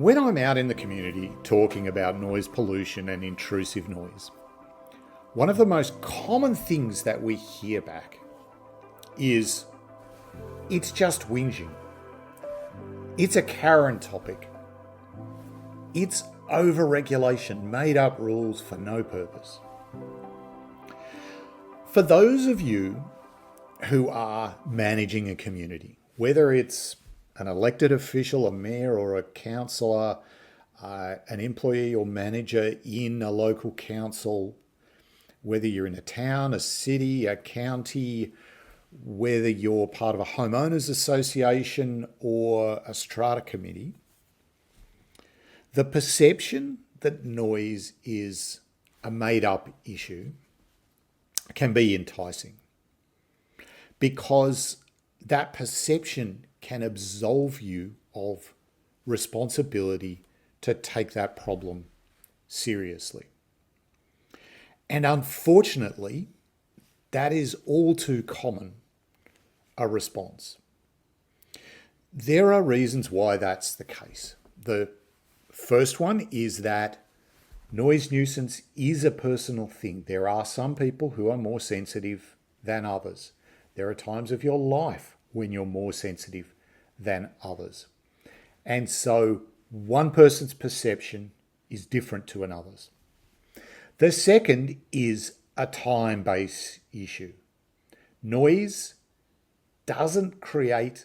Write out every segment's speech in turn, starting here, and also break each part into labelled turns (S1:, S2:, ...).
S1: When I'm out in the community talking about noise pollution and intrusive noise, one of the most common things that we hear back is, it's just whinging. It's a Karen topic. It's overregulation, made up rules for no purpose. For those of you who are managing a community, whether it's an elected official, a mayor or a councillor, an employee or manager in a local council, whether you're in a town, a city, a county, whether you're part of a homeowners association or a strata committee, the perception that noise is a made-up issue can be enticing, because that perception can absolve you of responsibility to take that problem seriously. And unfortunately, that is all too common a response. There are reasons why that's the case. The first one is that noise nuisance is a personal thing. There are some people who are more sensitive than others. There are times of your life when you're more sensitive than others. And so one person's perception is different to another's. The second is a time-based issue. Noise doesn't create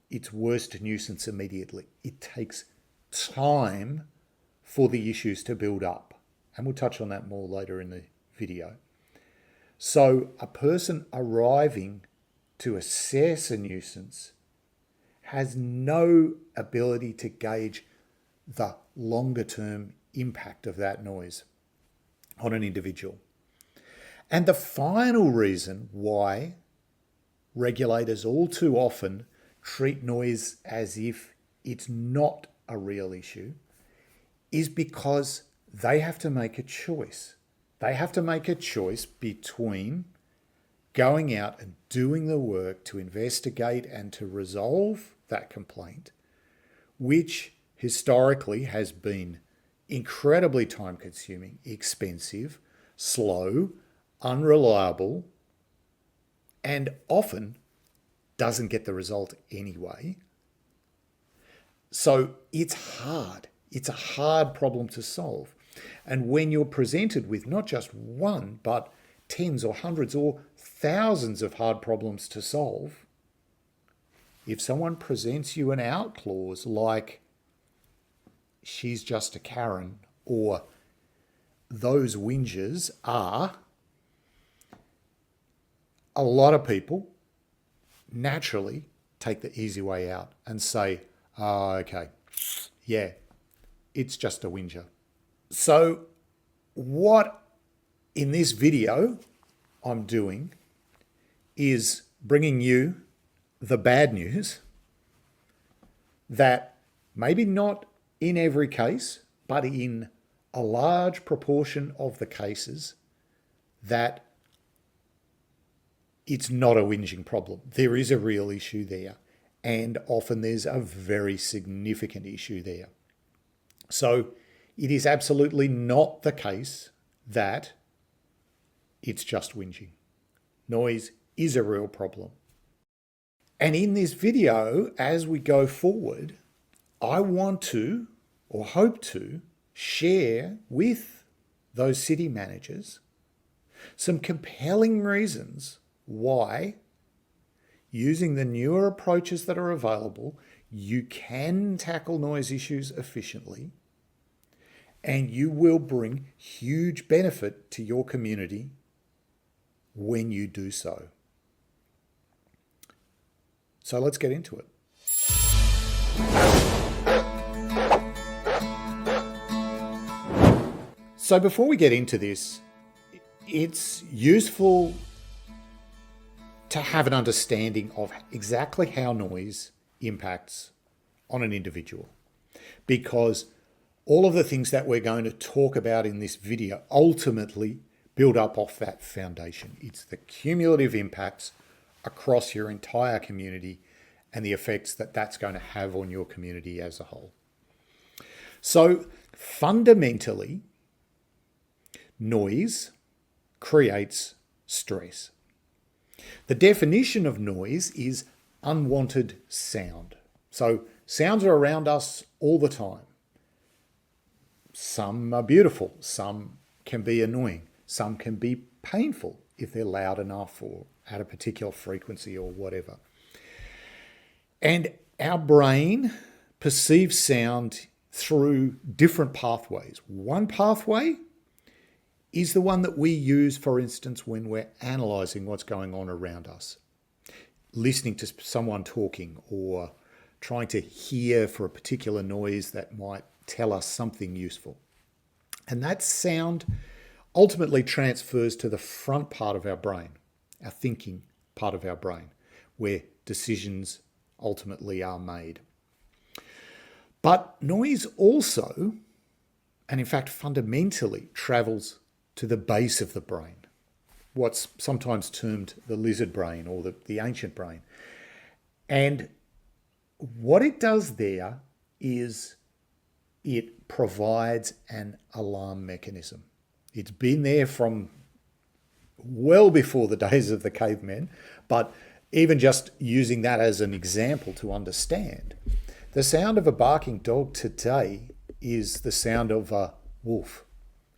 S1: its worst nuisance immediately. It takes time for the issues to build up. And we'll touch on that more later in the video. So a person arriving to assess a nuisance has no ability to gauge the longer term impact of that noise on an individual. And the final reason why regulators all too often treat noise as if it's not a real issue is because they have to make a choice. They have to make a choice between going out and doing the work to investigate and to resolve that complaint, which historically has been incredibly time-consuming, expensive, slow, unreliable, and often doesn't get the result anyway. So it's hard. It's a hard problem to solve. And when you're presented with not just one, but tens or hundreds or thousands of hard problems to solve, if someone presents you an out clause like, she's just a Karen, or those whingers are, a lot of people naturally take the easy way out and say, oh, okay, yeah, it's just a whinger. So what in this video I'm doing is bringing you the bad news that maybe not in every case, but in a large proportion of the cases, that it's not a whinging problem. There is a real issue there, and often there's a very significant issue there. So it is absolutely not the case that it's just whinging. Noise is a real problem. And in this video, as we go forward, I want to, or hope to, share with those city managers some compelling reasons why, using the newer approaches that are available, you can tackle noise issues efficiently, and you will bring huge benefit to your community when you do so. So let's get into it. So before we get into this, it's useful to have an understanding of exactly how noise impacts on an individual, because all of the things that we're going to talk about in this video ultimately build up off that foundation. It's the cumulative impacts across your entire community and the effects that that's going to have on your community as a whole. So fundamentally, noise creates stress. The definition of noise is unwanted sound. So sounds are around us all the time. Some are beautiful, some can be annoying, some can be painful if they're loud enough or at a particular frequency or whatever. And our brain perceives sound through different pathways. One pathway is the one that we use, for instance, when we're analysing what's going on around us, listening to someone talking or trying to hear for a particular noise that might tell us something useful. And that sound ultimately transfers to the front part of our brain, our thinking part of our brain, where decisions ultimately are made. But noise also, and in fact fundamentally, travels to the base of the brain, what's sometimes termed the lizard brain or the ancient brain. And what it does there is it provides an alarm mechanism. It's been there from well before the days of the cavemen, but even just using that as an example to understand, the sound of a barking dog today is the sound of a wolf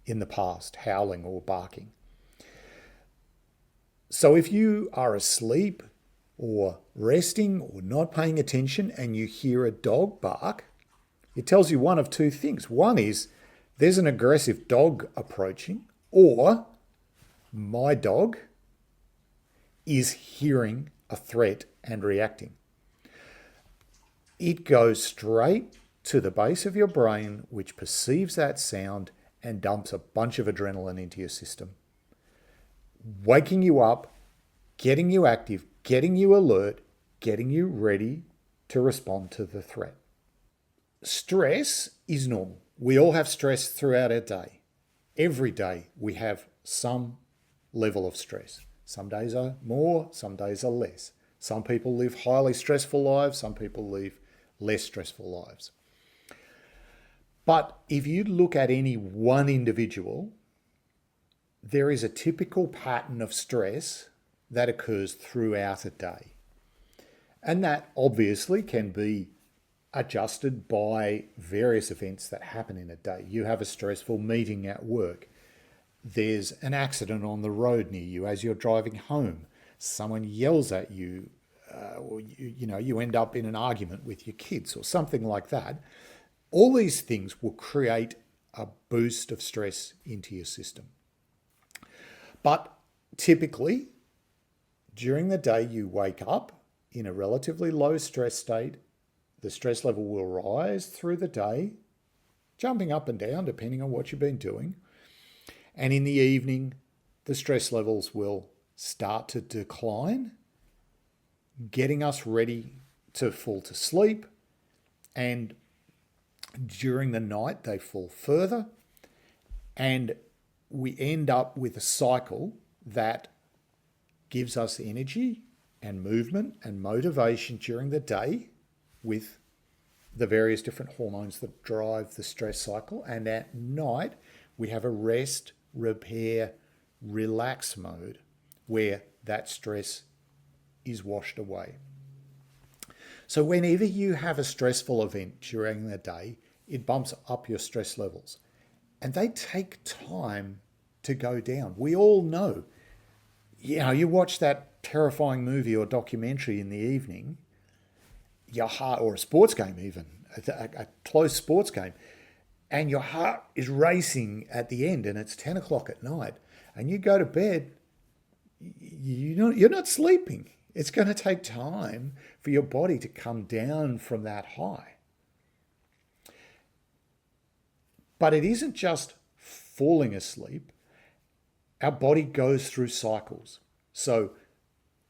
S1: in the past, howling or barking. So if you are asleep or resting or not paying attention and you hear a dog bark, it tells you one of two things. One is there's an aggressive dog approaching, or my dog is hearing a threat and reacting. It goes straight to the base of your brain, which perceives that sound and dumps a bunch of adrenaline into your system, waking you up, getting you active, getting you alert, getting you ready to respond to the threat. Stress is normal. We all have stress throughout our day. Every day we have some level of stress. Some days are more, some days are less. Some people live highly stressful lives, some people live less stressful lives. But if you look at any one individual, there is a typical pattern of stress that occurs throughout a day. And that obviously can be adjusted by various events that happen in a day. You have a stressful meeting at work. There's an accident on the road near you as you're driving home. Someone yells at you, or you end up in an argument with your kids or something like that. All these things will create a boost of stress into your system. But typically, during the day, you wake up in a relatively low stress state. The stress level will rise through the day, jumping up and down depending on what you've been doing. And in the evening, the stress levels will start to decline, getting us ready to fall to sleep. And during the night, they fall further. And we end up with a cycle that gives us energy and movement and motivation during the day with the various different hormones that drive the stress cycle. And at night, we have a rest, repair, relax mode where that stress is washed away. So whenever you have a stressful event during the day, it bumps up your stress levels. And they take time to go down. We all know, you watch that terrifying movie or documentary in the evening, your heart, or a sports game even, a close sports game, and your heart is racing at the end and it's 10 o'clock at night and you go to bed, you're not sleeping. It's going to take time for your body to come down from that high. But it isn't just falling asleep. Our body goes through cycles. So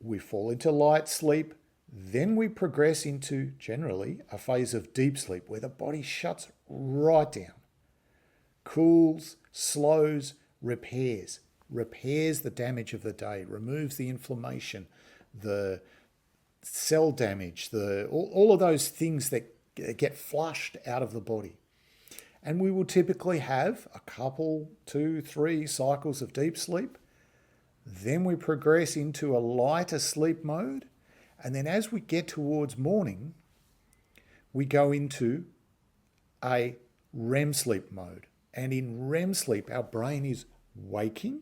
S1: we fall into light sleep, then we progress into, generally, a phase of deep sleep where the body shuts right down, cools, slows, repairs the damage of the day, removes the inflammation, the cell damage, all of those things that get flushed out of the body. And we will typically have a couple, 2, 3 cycles of deep sleep. Then we progress into a lighter sleep mode. And then as we get towards morning, we go into a REM sleep mode. And in REM sleep, our brain is waking,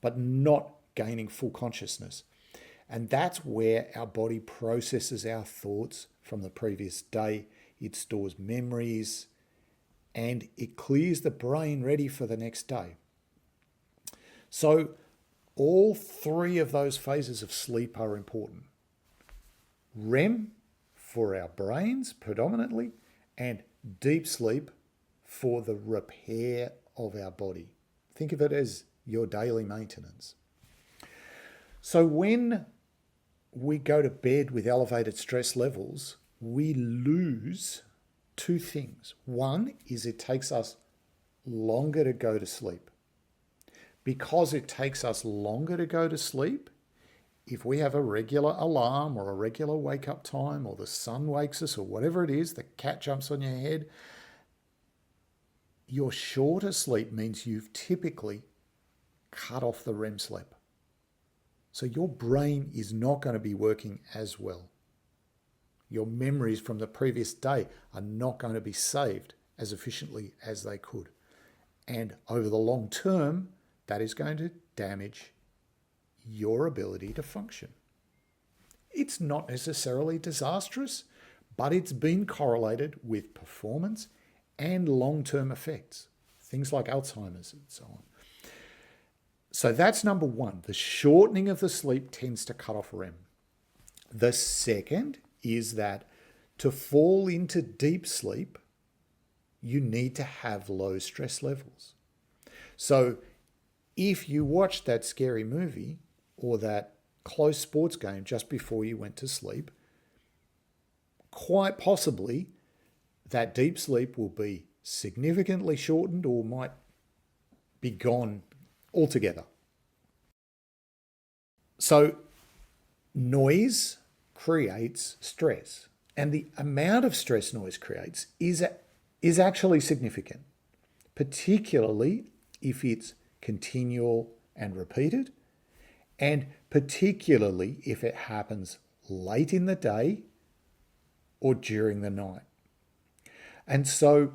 S1: but not gaining full consciousness. And that's where our body processes our thoughts from the previous day. It stores memories and it clears the brain ready for the next day. So all 3 of those phases of sleep are important. REM for our brains predominantly, and deep sleep for the repair of our body. Think of it as your daily maintenance. So when we go to bed with elevated stress levels, we lose 2 things. One is it takes us longer to go to sleep. Because it takes us longer to go to sleep, if we have a regular alarm or a regular wake-up time, or the sun wakes us, or whatever it is, the cat jumps on your head, your shorter sleep means you've typically cut off the REM sleep. So your brain is not going to be working as well. Your memories from the previous day are not going to be saved as efficiently as they could. And over the long term, that is going to damage your ability to function. It's not necessarily disastrous, but it's been correlated with performance and long-term effects, things like Alzheimer's and so on. So that's number 1. The shortening of the sleep tends to cut off REM. The second is that to fall into deep sleep, you need to have low stress levels. So if you watched that scary movie or that close sports game just before you went to sleep, quite possibly that deep sleep will be significantly shortened or might be gone altogether. So noise creates stress, and the amount of stress noise creates is actually significant, particularly if it's continual and repeated, and particularly if it happens late in the day or during the night. And so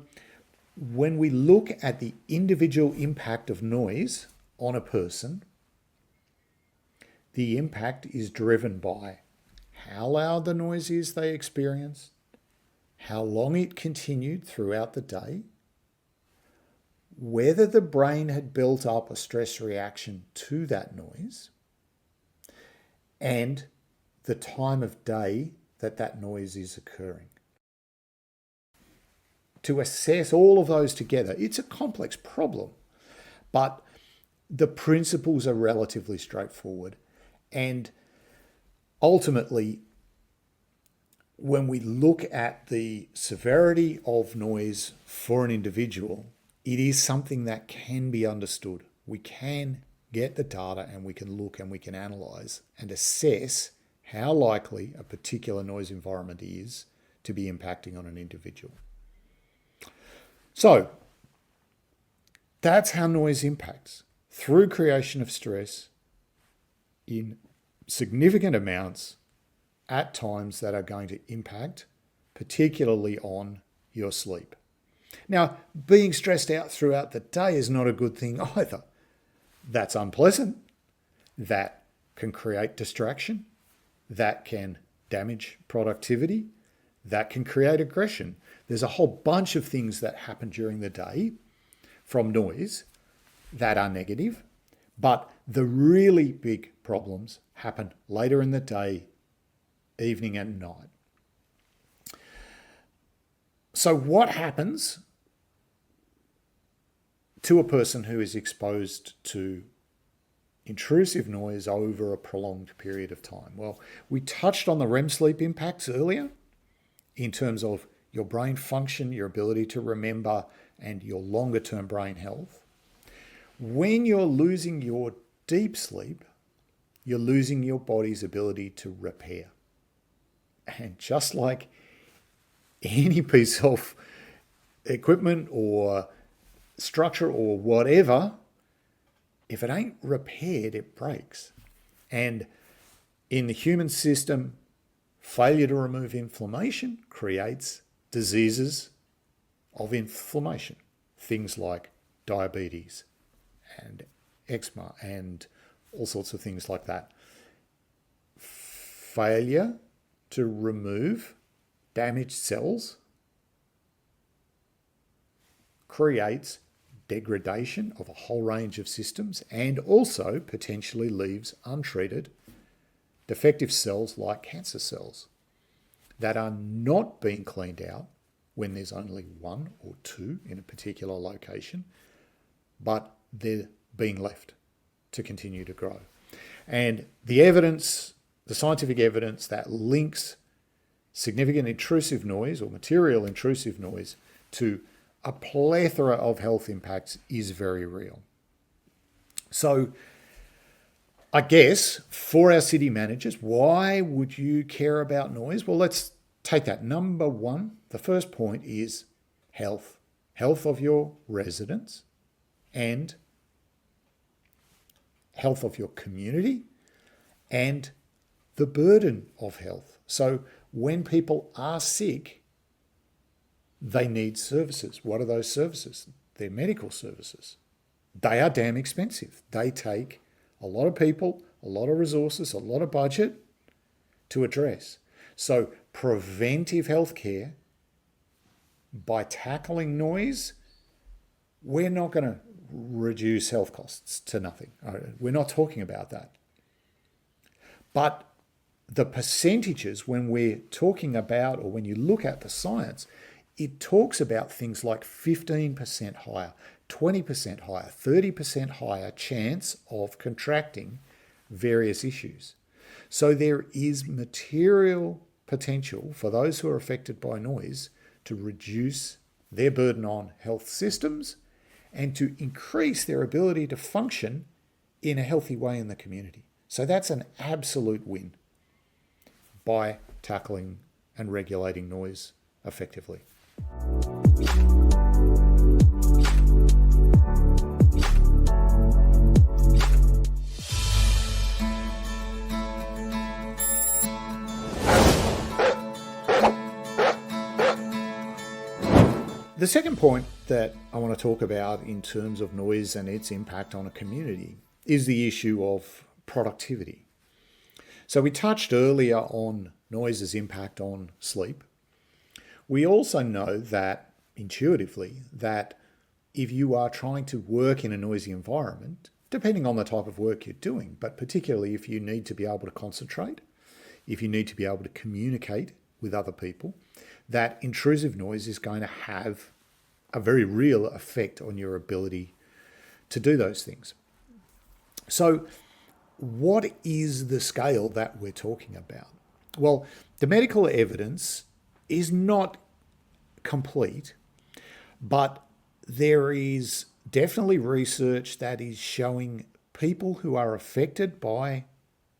S1: when we look at the individual impact of noise on a person, the impact is driven by how loud the noise is they experienced, how long it continued throughout the day, whether the brain had built up a stress reaction to that noise, and the time of day that that noise is occurring. To assess all of those together, it's a complex problem, but the principles are relatively straightforward. And ultimately, when we look at the severity of noise for an individual, it is something that can be understood. We can get the data and we can look and we can analyze and assess how likely a particular noise environment is to be impacting on an individual. So that's how noise impacts, through creation of stress in significant amounts at times that are going to impact particularly on your sleep. Now, being stressed out throughout the day is not a good thing either. That's unpleasant. That can create distraction. That can damage productivity. That can create aggression. There's a whole bunch of things that happen during the day from noise that are negative, but the really big problems happen later in the day, evening and night. So what happens to a person who is exposed to intrusive noise over a prolonged period of time? Well, we touched on the REM sleep impacts earlier in terms of your brain function, your ability to remember, and your longer term brain health. When you're losing your deep sleep, you're losing your body's ability to repair. And just like any piece of equipment or structure or whatever, if it ain't repaired, it breaks. And in the human system, failure to remove inflammation creates diseases of inflammation. Things like diabetes and eczema and all sorts of things like that. Failure to remove damaged cells creates degradation of a whole range of systems and also potentially leaves untreated defective cells like cancer cells that are not being cleaned out when there's only one or two in a particular location, but they're being left to continue to grow. And the evidence, the scientific evidence that links significant intrusive noise or material intrusive noise to a plethora of health impacts is very real. So I guess for our city managers, why would you care about noise? Well, let's take that. Number one, the first point is health. Health of your residents and health of your community and the burden of health. So when people are sick, they need services. What are those services? They're medical services. They are damn expensive. They take a lot of people, a lot of resources, a lot of budget to address. So preventive healthcare, by tackling noise, we're not going to reduce health costs to nothing. We're not talking about that. But the percentages, when we're talking about, or when you look at the science, it talks about things like 15% higher, 20% higher, 30% higher chance of contracting various issues. So there is material potential for those who are affected by noise to reduce their burden on health systems and to increase their ability to function in a healthy way in the community. So that's an absolute win by tackling and regulating noise effectively. The second point that I want to talk about in terms of noise and its impact on a community is the issue of productivity. So we touched earlier on noise's impact on sleep. We also know that intuitively that if you are trying to work in a noisy environment, depending on the type of work you're doing, but particularly if you need to be able to concentrate, if you need to be able to communicate with other people, that intrusive noise is going to have a very real effect on your ability to do those things. So what is the scale that we're talking about? Well, the medical evidence is not complete, but there is definitely research that is showing people who are affected by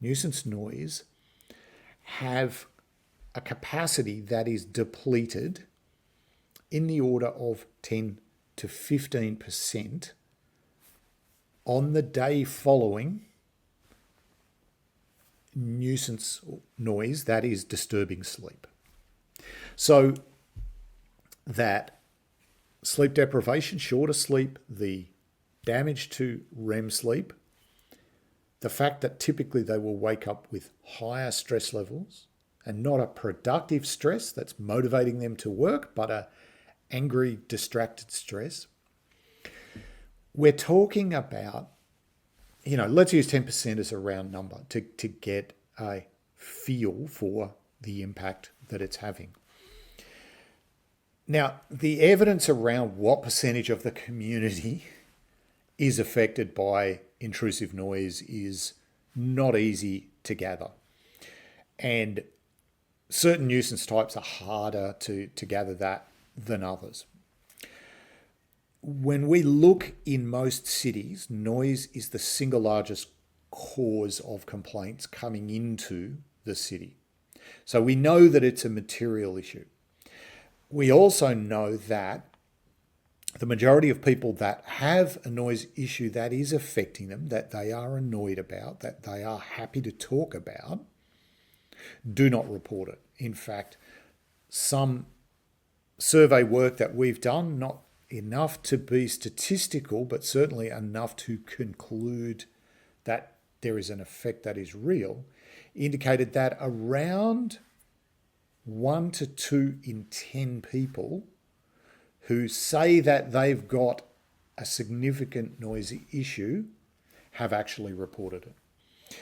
S1: nuisance noise have a capacity that is depleted in the order of 10 to 15% on the day following nuisance noise that is disturbing sleep. So that sleep deprivation, shorter sleep, the damage to REM sleep, the fact that typically they will wake up with higher stress levels and not a productive stress that's motivating them to work, but a angry, distracted stress. We're talking about, let's use 10% as a round number to get a feel for the impact that it's having. Now, the evidence around what percentage of the community is affected by intrusive noise is not easy to gather. And certain nuisance types are harder to gather that than others. When we look in most cities, noise is the single largest cause of complaints coming into the city. So we know that it's a material issue. We also know that the majority of people that have a noise issue that is affecting them, that they are annoyed about, that they are happy to talk about, do not report it. In fact, some survey work that we've done, not enough to be statistical, but certainly enough to conclude that there is an effect that is real, indicated that around 1 to 2 in 10 people who say that they've got a significant noisy issue have actually reported it.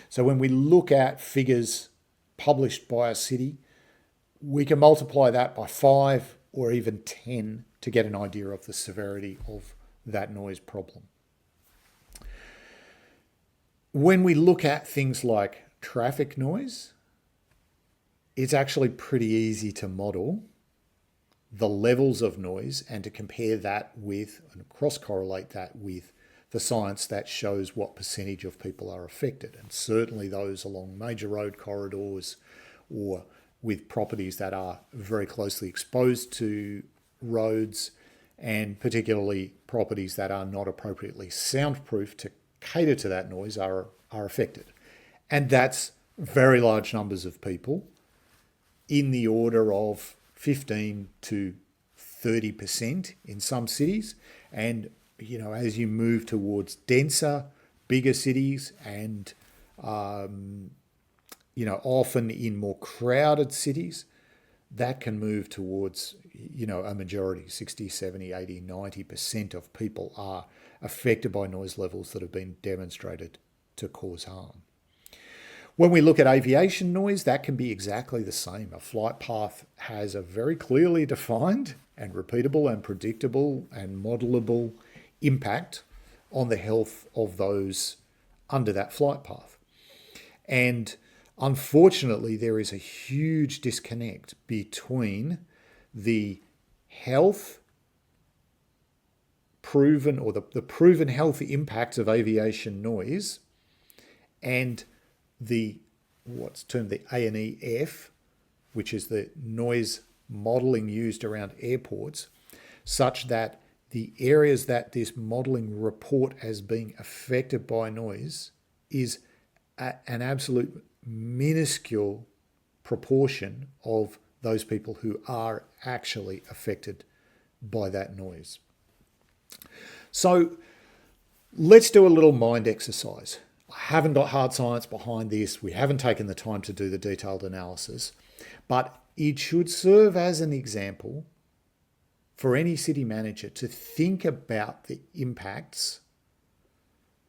S1: So when we look at figures published by a city, we can multiply that by 5 or even 10 to get an idea of the severity of that noise problem. When we look at things like traffic noise, it's actually pretty easy to model the levels of noise and to compare that with and cross-correlate that with the science that shows what percentage of people are affected. And certainly those along major road corridors or with properties that are very closely exposed to roads, and particularly properties that are not appropriately soundproof to cater to that noise are affected. And that's very large numbers of people, in the order of 15 to 30% in some cities. And, as you move towards denser, bigger cities and, often in more crowded cities, that can move towards, a majority, 60, 70, 80, 90% of people are affected by noise levels that have been demonstrated to cause harm. When we look at aviation noise, that can be exactly the same. A flight path has a very clearly defined and repeatable and predictable and modelable impact on the health of those under that flight path. And unfortunately, there is a huge disconnect between the health proven or the proven health impacts of aviation noise and what's termed the ANEF, which is the noise modelling used around airports, such that the areas that this modelling report as being affected by noise is an absolute minuscule proportion of those people who are actually affected by that noise. So let's do a little mind exercise. I haven't got hard science behind this. We haven't taken the time to do the detailed analysis, but it should serve as an example for any city manager to think about the impacts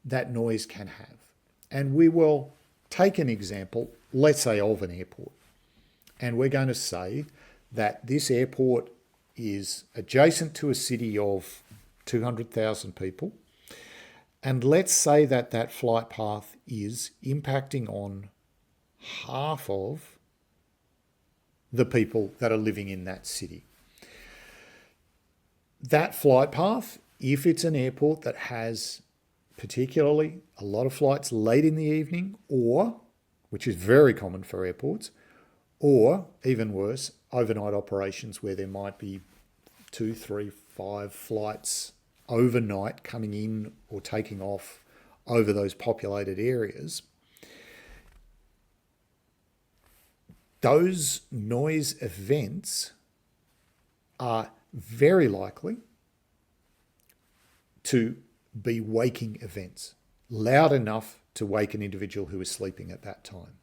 S1: that noise can have. And we will take an example, let's say of an airport. And we're going to say that this airport is adjacent to a city of 200,000 people. And let's say that that flight path is impacting on half of the people that are living in that city. That flight path, if it's an airport that has particularly a lot of flights late in the evening, or, which is very common for airports, or even worse, overnight operations where there might be 2, 3, 5 flights overnight coming in or taking off over those populated areas, those noise events are very likely to be waking events, loud enough to wake an individual who is sleeping at that time.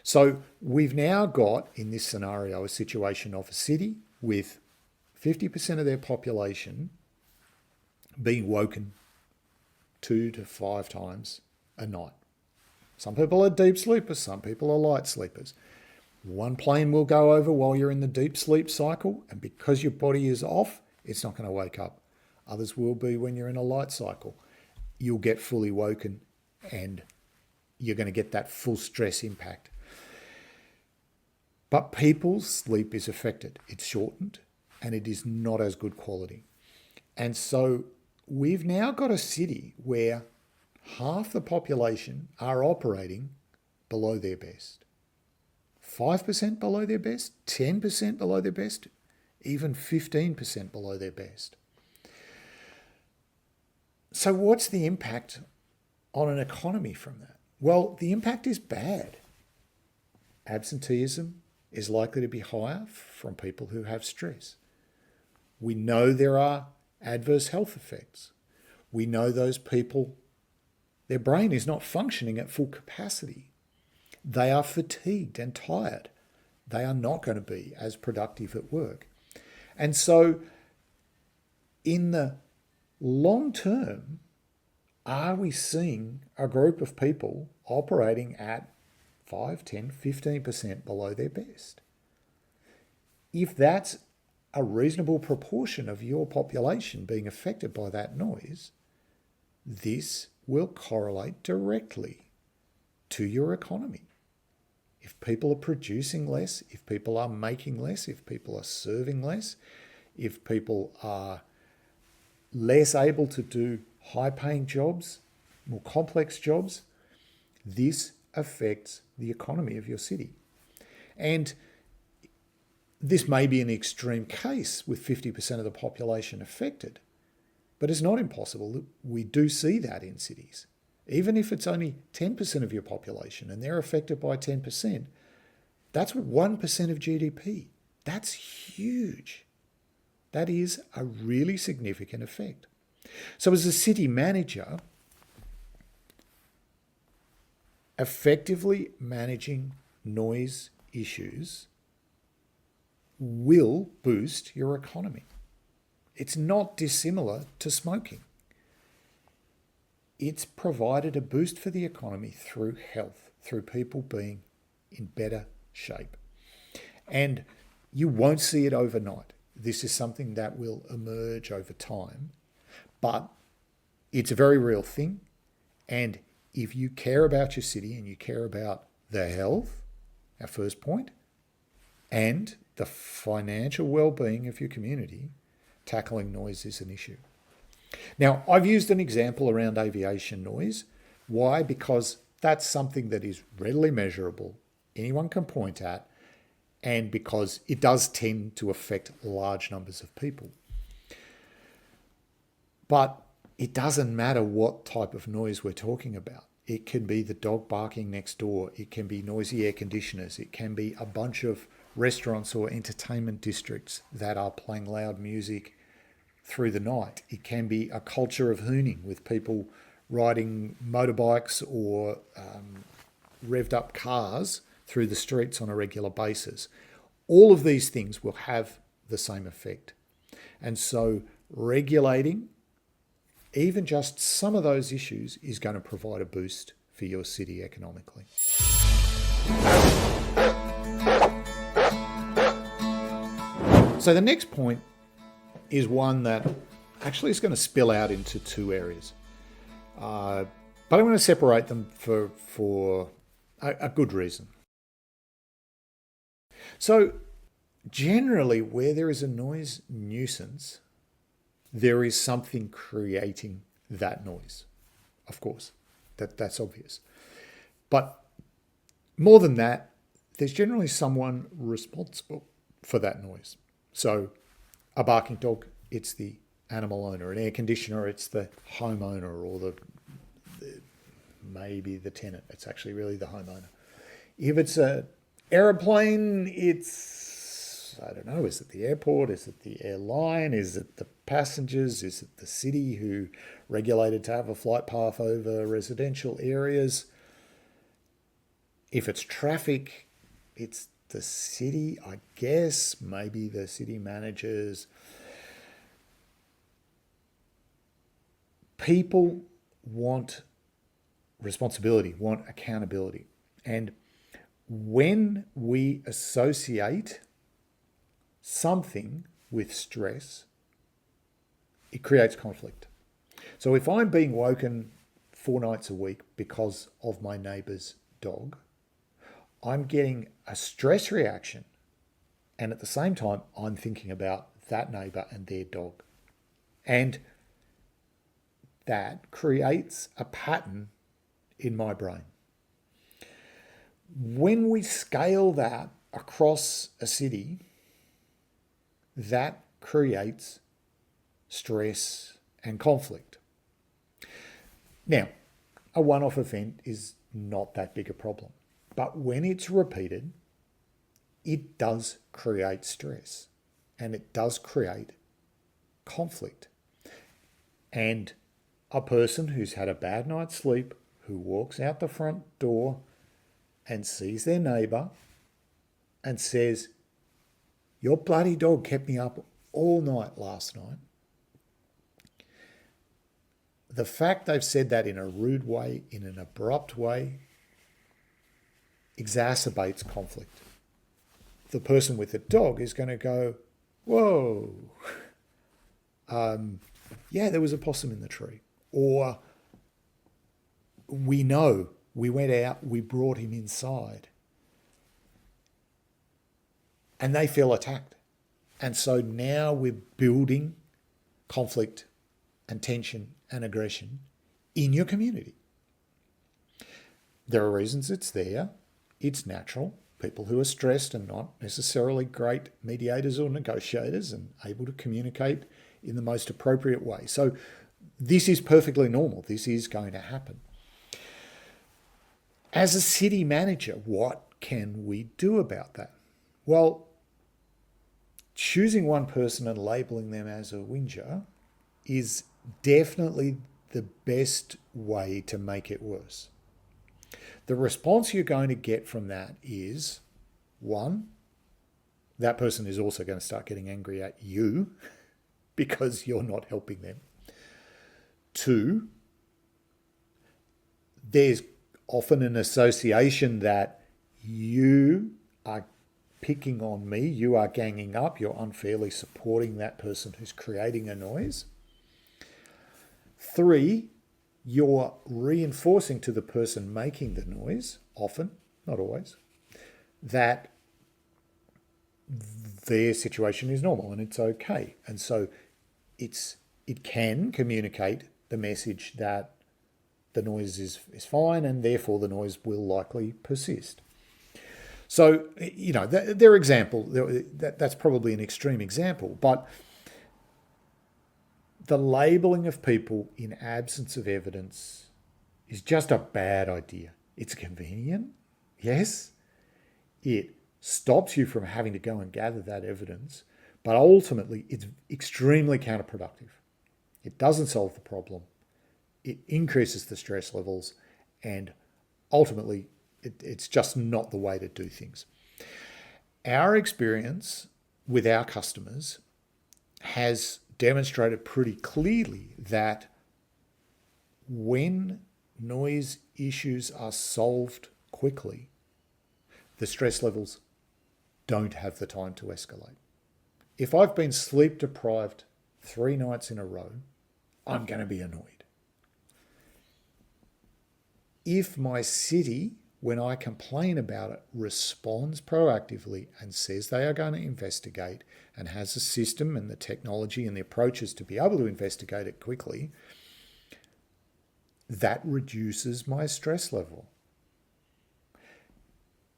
S1: So we've now got, in this scenario, a situation of a city with 50% of their population being woken 2 to 5 times a night. Some people are deep sleepers, some people are light sleepers. One plane will go over while you're in the deep sleep cycle, and because your body is off, it's not going to wake up. Others will be when you're in a light cycle. You'll get fully woken and you're going to get that full stress impact. But people's sleep is affected. It's shortened and it is not as good quality. And so we've now got a city where half the population are operating below their best. 5% below their best, 10% below their best, even 15% below their best. So what's the impact on an economy from that? Well, the impact is bad. Absenteeism is likely to be higher from people who have stress. We know there are adverse health effects. We know those people, their brain is not functioning at full capacity. They are fatigued and tired. They are not going to be as productive at work. And so in the long term, are we seeing a group of people operating at 5, 10, 15% below their best? If that's a reasonable proportion of your population being affected by that noise, this will correlate directly to your economy. If people are producing less, if people are making less, if people are serving less, if people are less able to do high-paying jobs, more complex jobs, this affects the economy of your city. And this may be an extreme case with 50% of the population affected, but it's not impossible. We do see that in cities. Even if it's only 10% of your population and they're affected by 10%, that's 1% of GDP. That's huge. That is a really significant effect. So as a city manager, effectively managing noise issues will boost your economy. It's not dissimilar to smoking. It's provided a boost for the economy through health, through people being in better shape. And you won't see it overnight. This is something that will emerge over time, but it's a very real thing. And if you care about your city and you care about the health, our first point, and the financial well-being of your community, tackling noise is an issue. Now, I've used an example around aviation noise. Why? Because that's something that is readily measurable, anyone can point at, and because it does tend to affect large numbers of people. But it doesn't matter what type of noise we're talking about. It can be the dog barking next door. It can be noisy air conditioners. It can be a bunch of restaurants or entertainment districts that are playing loud music through the night. It can be a culture of hooning with people riding motorbikes or revved up cars through the streets on a regular basis. All of these things will have the same effect. And so regulating even just some of those issues is going to provide a boost for your city economically. So the next point is one that actually is going to spill out into two areas. But I'm going to separate them for a good reason. So generally, where there is a noise nuisance, there is something creating that noise. Of course, that's obvious. But more than that, there's generally someone responsible for that noise. So a barking dog, it's the animal owner. An air conditioner, it's the homeowner, or maybe the tenant. It's actually really the homeowner. If it's an aeroplane, it's, I don't know, is it the airport? Is it the airline? Is it the passengers? Is it the city who regulated to have a flight path over residential areas? If it's traffic, it's the city, I guess, maybe the city managers. People want responsibility, want accountability. And when we associate something with stress, it creates conflict. So if I'm being woken 4 nights a week because of my neighbour's dog, I'm getting a stress reaction. And at the same time, I'm thinking about that neighbour and their dog. And that creates a pattern in my brain. When we scale that across a city, that creates stress and conflict. Now, a one-off event is not that big a problem, but when it's repeated, it does create stress and it does create conflict. And a person who's had a bad night's sleep, who walks out the front door and sees their neighbour and says, "Your bloody dog kept me up all night last night." The fact they've said that in a rude way, in an abrupt way, exacerbates conflict. The person with the dog is going to go, "Whoa, yeah, there was a possum in the tree." Or, "We know, we went out, we brought him inside." And they feel attacked. And so now we're building conflict and tension and aggression in your community. There are reasons it's there. It's natural. People who are stressed are not necessarily great mediators or negotiators and able to communicate in the most appropriate way. So this is perfectly normal. This is going to happen. As a city manager, what can we do about that? Well, choosing one person and labeling them as a whinger is definitely the best way to make it worse. The response you're going to get from that is, one, that person is also going to start getting angry at you because you're not helping them. Two, there's often an association that you are picking on me, you are ganging up, you're unfairly supporting that person who's creating a noise. Three, you're reinforcing to the person making the noise, often, not always, that their situation is normal and it's okay. And so it can communicate the message that the noise is fine and therefore the noise will likely persist. So, their example, that's probably an extreme example, but the labeling of people in absence of evidence is just a bad idea. It's convenient, yes. It stops you from having to go and gather that evidence, but ultimately it's extremely counterproductive. It doesn't solve the problem. It increases the stress levels, and ultimately it's just not the way to do things. Our experience with our customers has demonstrated pretty clearly that when noise issues are solved quickly, the stress levels don't have the time to escalate. If I've been sleep deprived 3 nights in a row, I'm going to be annoyed. If my city, when I complain about it, responds proactively and says they are going to investigate and has a system and the technology and the approaches to be able to investigate it quickly, that reduces my stress level.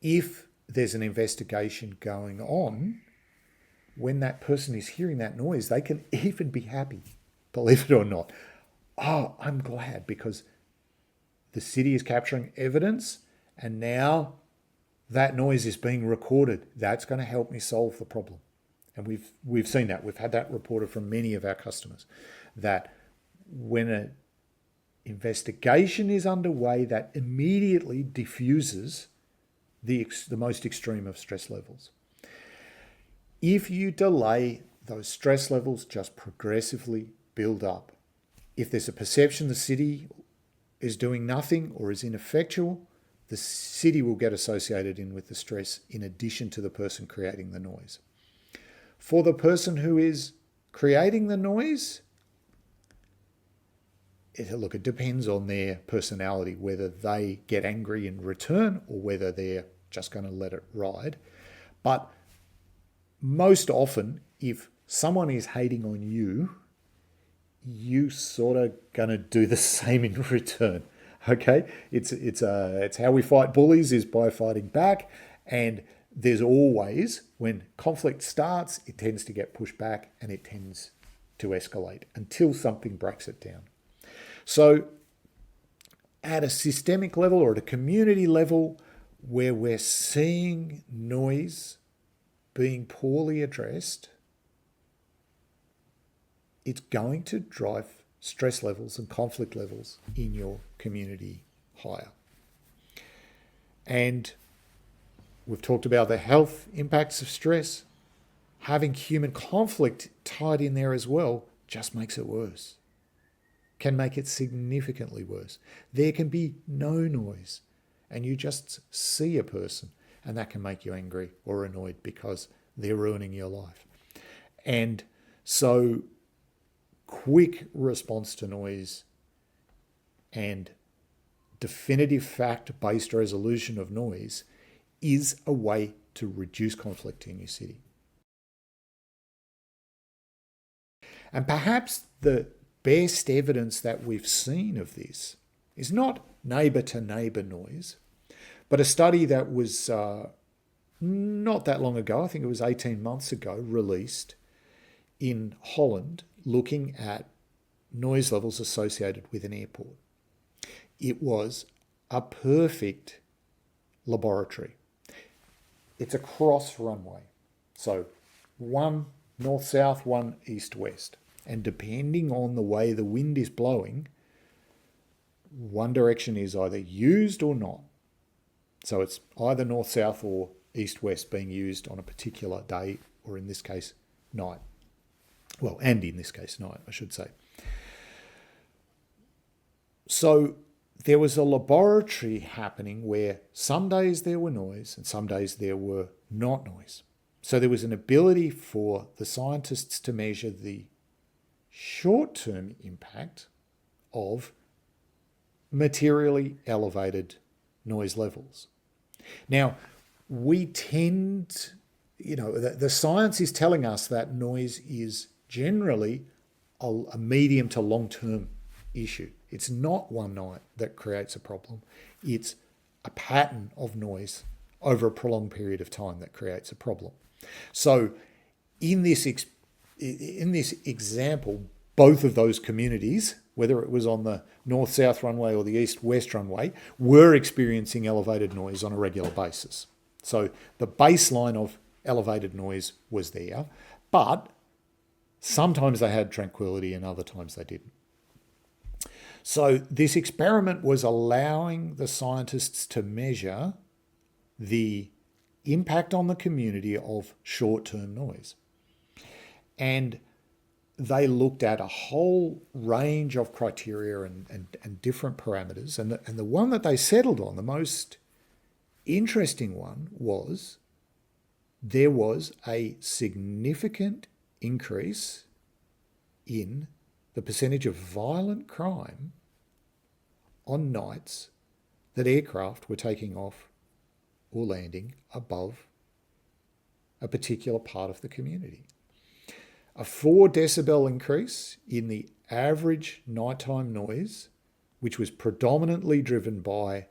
S1: If there's an investigation going on, when that person is hearing that noise, they can even be happy, believe it or not. Oh, I'm glad because the city is capturing evidence and now that noise is being recorded. That's going to help me solve the problem. And we've seen that. We've had that reported from many of our customers, that when an investigation is underway, that immediately diffuses the most extreme of stress levels. If you delay, those stress levels just progressively build up. If there's a perception the city is doing nothing or is ineffectual, the city will get associated in with the stress in addition to the person creating the noise. For the person who is creating the noise, it depends on their personality, whether they get angry in return or whether they're just going to let it ride. But most often, if someone is hating on you, you sort of going to do the same in return. Okay, it's how we fight bullies, is by fighting back, and there's always, when conflict starts, it tends to get pushed back and it tends to escalate until something breaks it down. So at a systemic level or at a community level where we're seeing noise being poorly addressed, it's going to drive stress levels and conflict levels in your community higher. And we've talked about the health impacts of stress. Having human conflict tied in there as well just makes it worse, can make it significantly worse. There can be no noise and you just see a person and that can make you angry or annoyed because they're ruining your life. And so quick response to noise and definitive fact-based resolution of noise is a way to reduce conflict in your city. And perhaps the best evidence that we've seen of this is not neighbour-to-neighbour noise, but a study that was not that long ago, I think it was 18 months ago, released in Holland, looking at noise levels associated with an airport. It was a perfect laboratory. It's a cross runway. So one north-south, one east-west. And depending on the way the wind is blowing, one direction is either used or not. So it's either north-south or east-west being used on a particular day, or in this case, night. Well, and in this case, night, I should say. So there was a laboratory happening where some days there were noise and some days there were not noise. So there was an ability for the scientists to measure the short-term impact of materially elevated noise levels. Now, we tend, the science is telling us that noise is generally a medium to long-term issue. It's not one night that creates a problem. It's a pattern of noise over a prolonged period of time that creates a problem. So in this example, both of those communities, whether it was on the north-south runway or the east-west runway, were experiencing elevated noise on a regular basis. So the baseline of elevated noise was there, but sometimes they had tranquility and other times they didn't. So this experiment was allowing the scientists to measure the impact on the community of short-term noise. And they looked at a whole range of criteria and different parameters. And the one that they settled on, the most interesting one, was there was a significant increase in the percentage of violent crime on nights that aircraft were taking off or landing above a particular part of the community. A 4 decibel increase in the average nighttime noise, which was predominantly driven by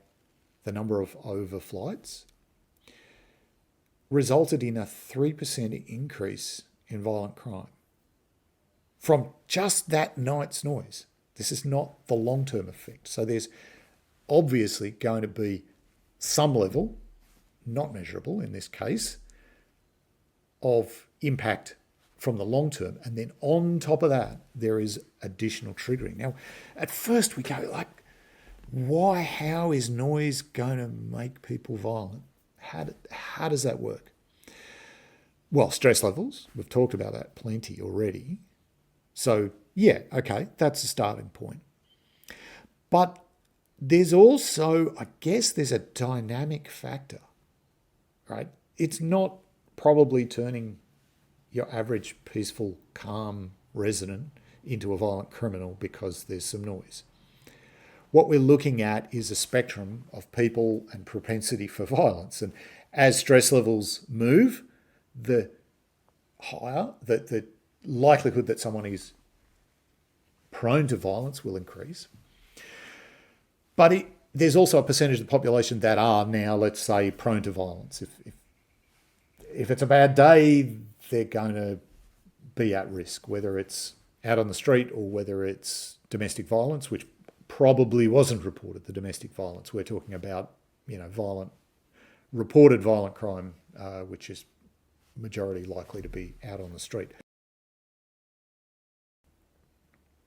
S1: the number of overflights, resulted in a 3% increase in violent crime from just that night's noise. This is not the long-term effect. So there's obviously going to be some level, not measurable in this case, of impact from the long term. And then on top of that, there is additional triggering. Now, at first we go like, why, how is noise going to make people violent? How does that work? Well, stress levels, we've talked about that plenty already. So yeah, okay, that's a starting point. But there's also, I guess there's a dynamic factor, right? It's not probably turning your average peaceful, calm resident into a violent criminal because there's some noise. What we're looking at is a spectrum of people and propensity for violence. And as stress levels move, the higher, the likelihood that someone is prone to violence will increase. But there's also a percentage of the population that are now, let's say, prone to violence. If it's a bad day, they're going to be at risk, whether it's out on the street or whether it's domestic violence, which probably wasn't reported, the domestic violence. We're talking about, reported violent crime, which is majority likely to be out on the street.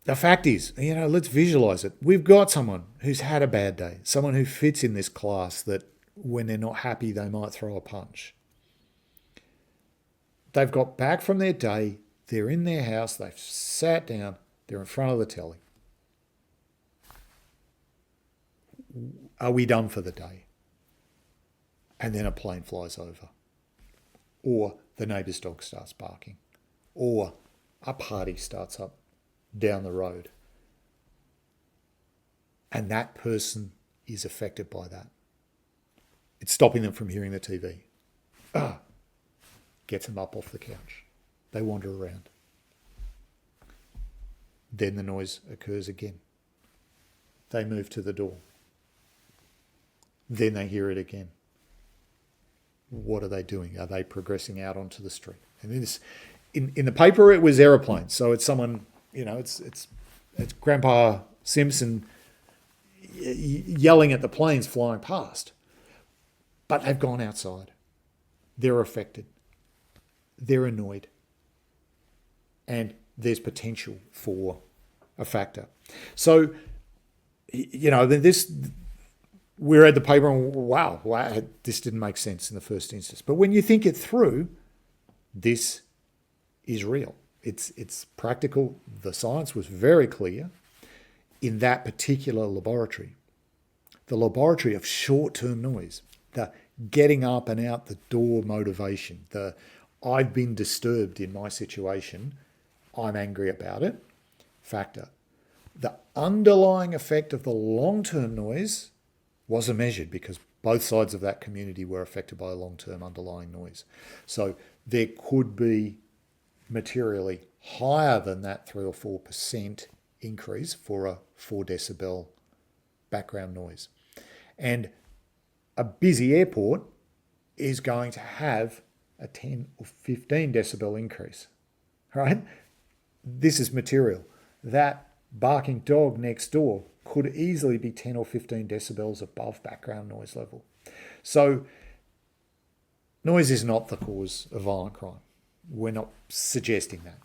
S1: The fact is, let's visualize it. We've got someone who's had a bad day, someone who fits in this class that when they're not happy, they might throw a punch. They've got back from their day, they're in their house, they've sat down, they're in front of the telly. Are we done for the day? And then a plane flies over. Or the neighbour's dog starts barking. Or a party starts up down the road. And that person is affected by that. It's stopping them from hearing the TV. Gets them up off the couch. They wander around. Then the noise occurs again. They move to the door. Then they hear it again. What are they doing? Are they progressing out onto the street? And in the paper, it was aeroplanes. So it's someone, it's Grandpa Simpson yelling at the planes flying past. But they've gone outside. They're affected. They're annoyed. And there's potential for a factor. So, we read the paper and wow, this didn't make sense in the first instance. But when you think it through, this is real. It's practical. The science was very clear in that particular laboratory. The laboratory of short-term noise, the getting up and out the door motivation, the I've been disturbed in my situation, I'm angry about it factor. The underlying effect of the long-term noise wasn't measured because both sides of that community were affected by long-term underlying noise. So there could be materially higher than that 3 or 4% increase for a 4 decibel background noise. And a busy airport is going to have a 10 or 15 decibel increase, right? This is material. That barking dog next door could easily be 10 or 15 decibels above background noise level. So noise is not the cause of violent crime. We're not suggesting that.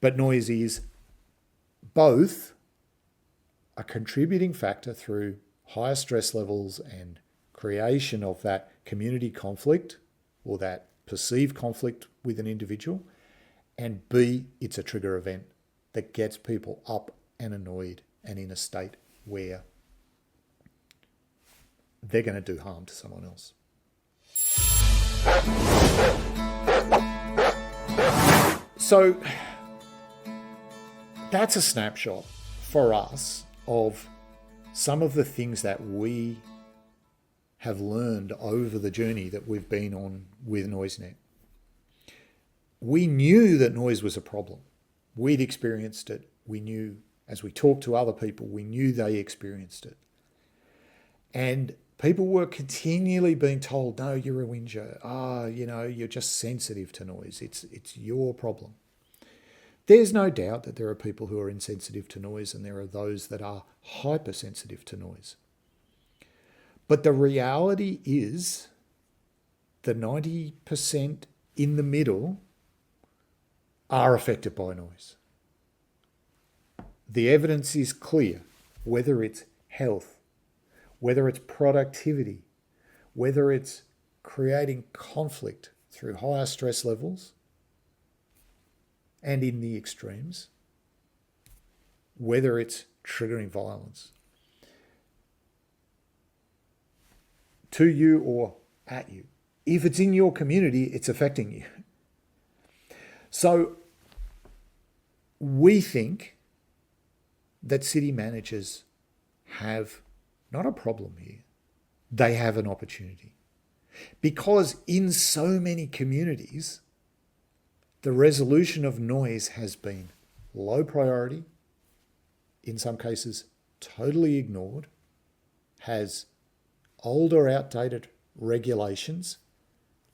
S1: But noise is both a contributing factor through higher stress levels and creation of that community conflict or that perceived conflict with an individual, and B, it's a trigger event that gets people up and annoyed and in a state where they're going to do harm to someone else. So that's a snapshot for us of some of the things that we have learned over the journey that we've been on with NoiseNet. We knew that noise was a problem. We'd experienced it. We knew, as we talked to other people, we knew they experienced it. And people were continually being told, no, you're a whinger. You're just sensitive to noise. It's your problem. There's no doubt that there are people who are insensitive to noise and there are those that are hypersensitive to noise. But the reality is the 90% in the middle are affected by noise. The evidence is clear, whether it's health, whether it's productivity, whether it's creating conflict through higher stress levels and in the extremes, whether it's triggering violence to you or at you. If it's in your community, it's affecting you. So we think that city managers have not a problem here. They have an opportunity. Because in so many communities, the resolution of noise has been low priority, in some cases totally ignored, has older, outdated regulations,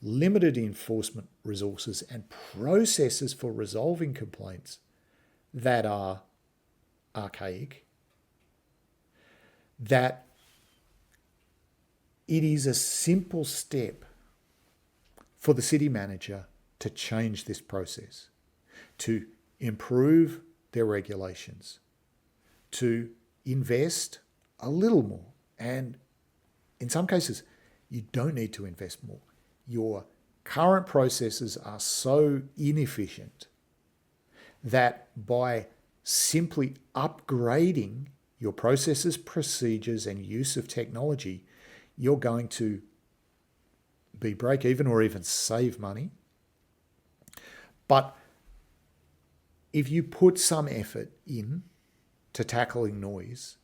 S1: limited enforcement resources, and processes for resolving complaints that are archaic that it is a simple step for the city manager to change this process, to improve their regulations, to invest a little more. And in some cases, you don't need to invest more. Your current processes are so inefficient that by simply upgrading your processes, procedures, and use of technology, you're going to be break even or even save money. But if you put some effort in to tackling noise,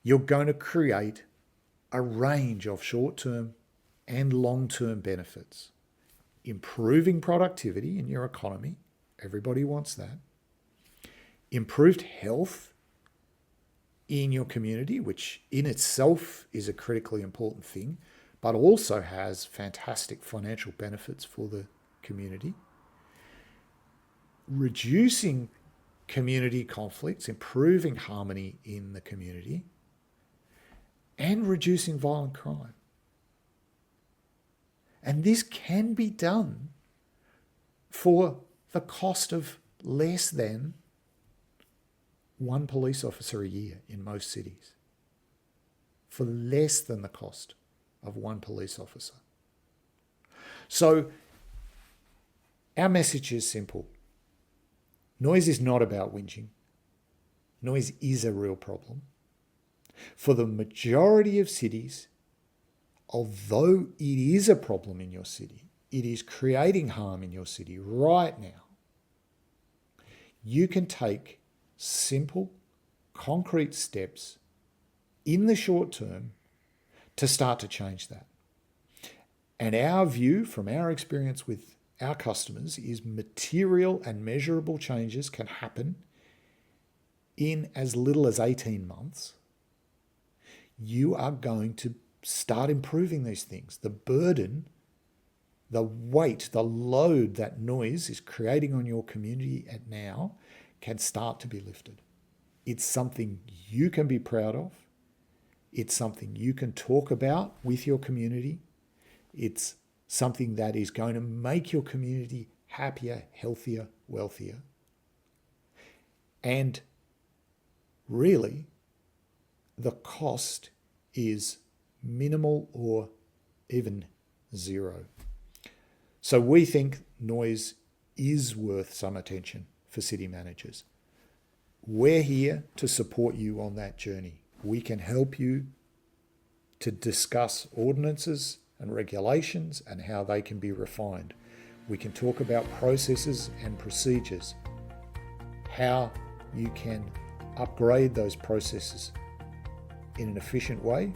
S1: you're going to create a range of short-term and long-term benefits. Improving productivity in your economy, everybody wants that. Improved health in your community, which in itself is a critically important thing, but also has fantastic financial benefits for the community. Reducing community conflicts, improving harmony in the community, and reducing violent crime. And this can be done for the cost of less than one police officer a year in most cities. For less than the cost of one police officer. So our message is simple. Noise is not about whinging. Noise is a real problem. For the majority of cities, although it is a problem in your city, it is creating harm in your city right now, you can take simple, concrete steps in the short term to start to change that. And our view from our experience with our customers is material and measurable changes can happen in as little as 18 months. You are going to start improving these things. The burden, the weight, the load that noise is creating on your community at now can start to be lifted. It's something you can be proud of. It's something you can talk about with your community. It's something that is going to make your community happier, healthier, wealthier. And really, the cost is minimal or even zero. So we think noise is worth some attention for city managers. We're here to support you on that journey. We can help you to discuss ordinances and regulations and how they can be refined. We can talk about processes and procedures, how you can upgrade those processes in an efficient way,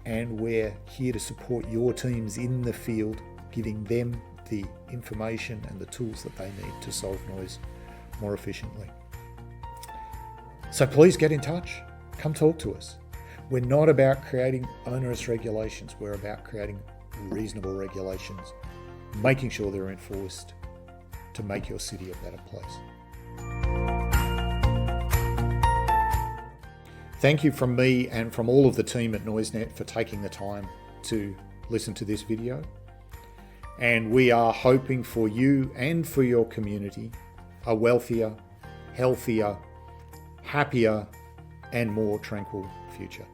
S1: and we're here to support your teams in the field, giving them the information and the tools that they need to solve noise more efficiently. So please get in touch. Come talk to us. We're not about creating onerous regulations. We're about creating reasonable regulations, making sure they're enforced to make your city a better place. Thank you from me and from all of the team at NoiseNet for taking the time to listen to this video. And we are hoping for you and for your community a wealthier, healthier, happier, and more tranquil future.